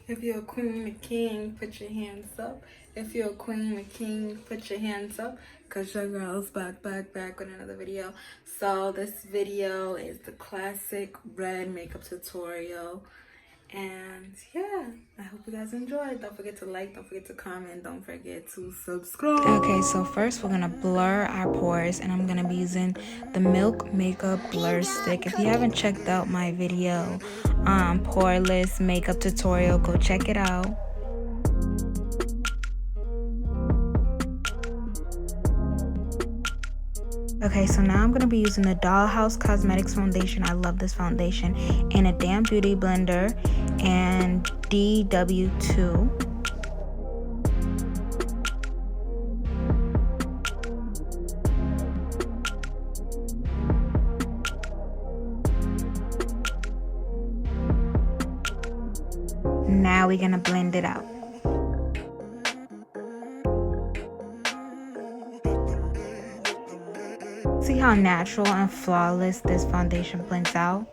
If you're a queen, a king, put your hands up. If you're a queen, a king, put your hands up. Cause your girl's back with another video. So this video is the classic red makeup tutorial. And yeah, I hope you guys enjoyed. Don't forget to like, don't forget to comment, don't forget to subscribe. Okay, so first we're gonna blur our pores, and I'm gonna be using the Milk Makeup Blur Stick. If you haven't checked out my video, poreless makeup tutorial, go check it out. Okay, so now I'm going to be using the Dollhouse Cosmetics foundation. I love this foundation. And a Damn Beauty blender and DW2. Now we're going to blend it out. See how natural and flawless this foundation blends out?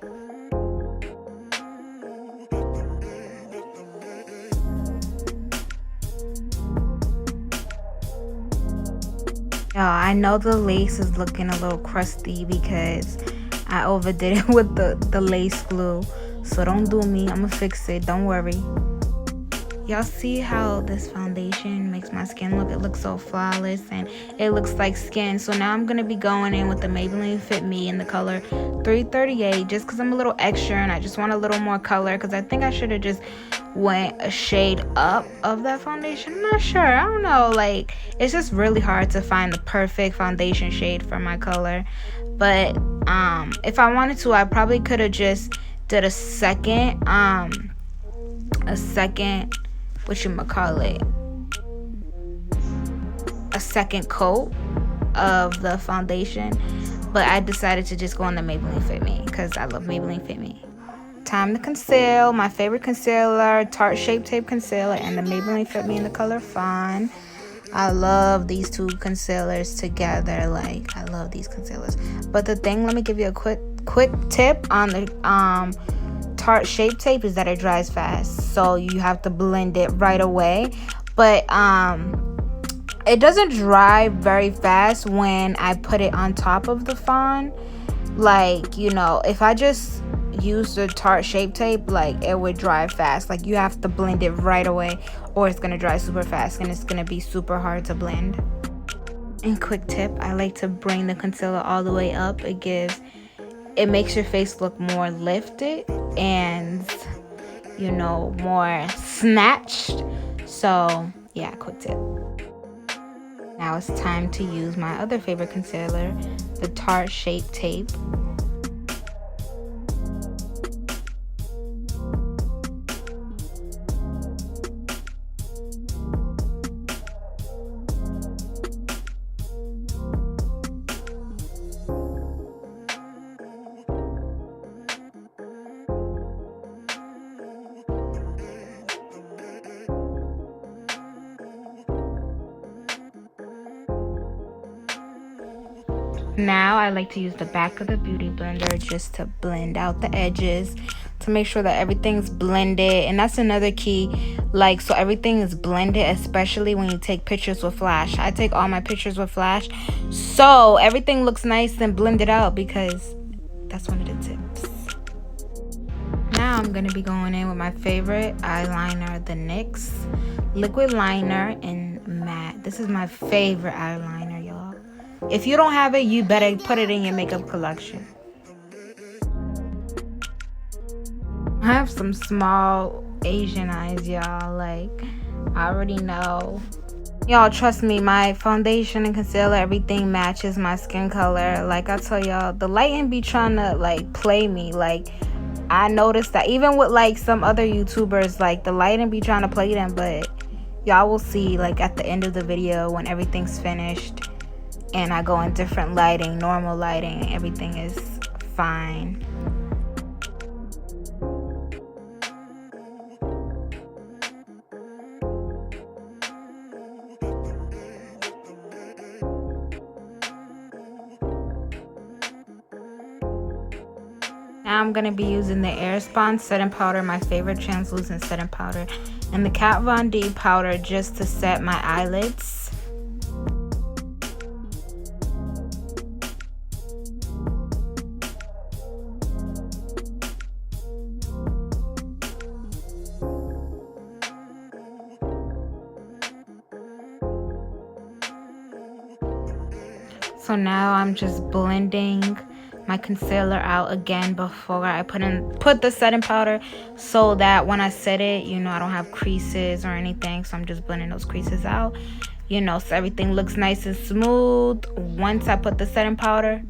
I know the lace is looking a little crusty because I overdid it with the lace glue. So don't do me, I'm gonna fix it, don't worry. Y'all see how this foundation makes my skin look? It looks so flawless and it looks like skin. So now I'm going to be going in with the Maybelline Fit Me in the color 338 just because I'm a little extra and I just want a little more color because I think I should have just went a shade up of that foundation. I'm not sure. I don't know. Like, it's just really hard to find the perfect foundation shade for my color. But if I wanted to, I probably could have just did a second a second coat of the foundation, but I decided to just go on the Maybelline Fit Me because I love Maybelline Fit Me. Time to conceal. My favorite concealer, Tarte Shape Tape Concealer, and the Maybelline Fit Me in the color Fawn. I love these two concealers together. Like, I love these concealers. But the thing, let me give you a quick tip on the Tarte Shape Tape is that it dries fast, so you have to blend it right away. But it doesn't dry very fast when I put it on top of the Fawn. Like, you know, if I just use the Tarte Shape Tape, like, it would dry fast. Like, you have to blend it right away or it's gonna dry super fast and it's gonna be super hard to blend. And quick tip, I like to bring the concealer all the way up. It makes your face look more lifted and, you know, more snatched. So yeah, quick tip. Now it's time to use my other favorite concealer, the Tarte Shape Tape. Now I like to use the back of the beauty blender just to blend out the edges to make sure that everything's blended. And that's another key, like, so everything is blended, especially when you take pictures with flash. I take all my pictures with flash so everything looks nice and blended out, because that's one of the tips. Now I'm going to be going in with my favorite eyeliner, the NYX Liquid Liner in Matte. This is my favorite eyeliner, y'all. If you don't have it, you better put it in your makeup collection. I have some small Asian eyes, y'all. Like, I already know. Y'all, trust me, my foundation and concealer, everything matches my skin color. Like I tell y'all, the lighting be trying to, like, play me. Like, I noticed that even with, like, some other YouTubers, like, the lighting be trying to play them. But y'all will see, like, at the end of the video when everything's finished and I go in different lighting, normal lighting, everything is fine. Now I'm going to be using the Airspun setting powder, my favorite translucent setting powder, and the Kat Von D powder just to set my eyelids. So now I'm just blending my concealer out again before I put the setting powder, so that when I set it, you know, I don't have creases or anything. So I'm just blending those creases out, you know, so everything looks nice and smooth once I put the setting powder.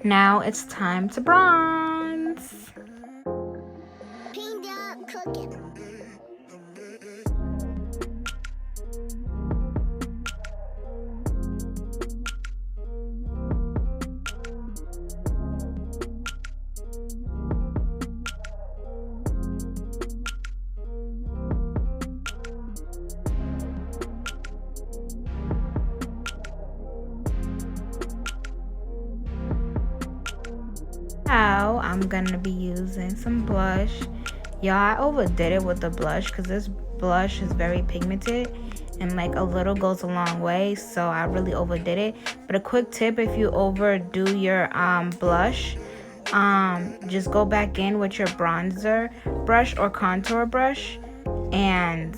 Now it's time to bronze. Now I'm gonna be using some blush. Y'all, I overdid it with the blush because this blush is very pigmented and like a little goes a long way, so I really overdid it. But a quick tip, if you overdo your blush, just go back in with your bronzer brush or contour brush and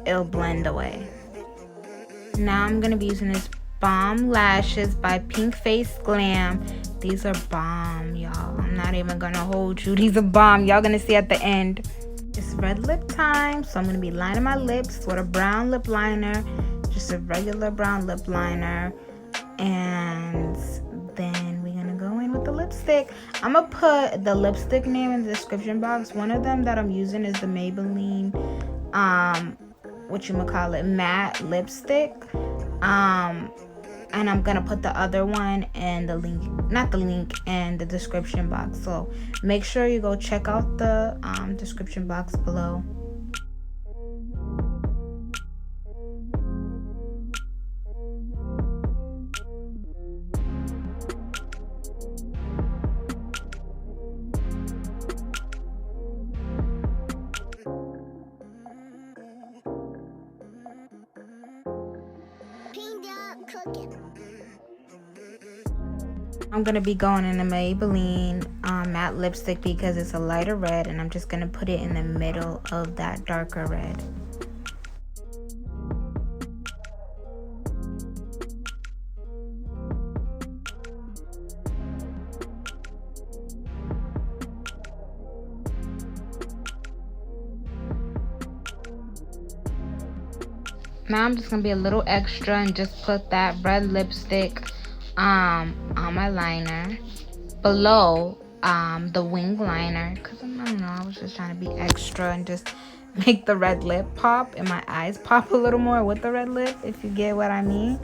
it'll blend away. Now I'm gonna be using this Bomb Lashes by Pink Face Glam. These are bomb, y'all. I'm not even gonna hold you. These are bomb. Y'all gonna see at the end. It's red lip time, so I'm gonna be lining my lips with a brown lip liner, just a regular brown lip liner, and then we're gonna go in with the lipstick. I'm gonna put the lipstick name in the description box. One of them that I'm using is the Maybelline matte lipstick, and I'm gonna put the other one in the link, not the link, in the description box. So make sure you go check out the description box below. I'm gonna be going in the Maybelline matte lipstick because it's a lighter red, and I'm just gonna put it in the middle of that darker red. Now I'm just gonna be a little extra and just put that red lipstick on my liner below the wing liner, because I don't know, I was just trying to be extra and just make the red lip pop and my eyes pop a little more with the red lip, if you get what I mean.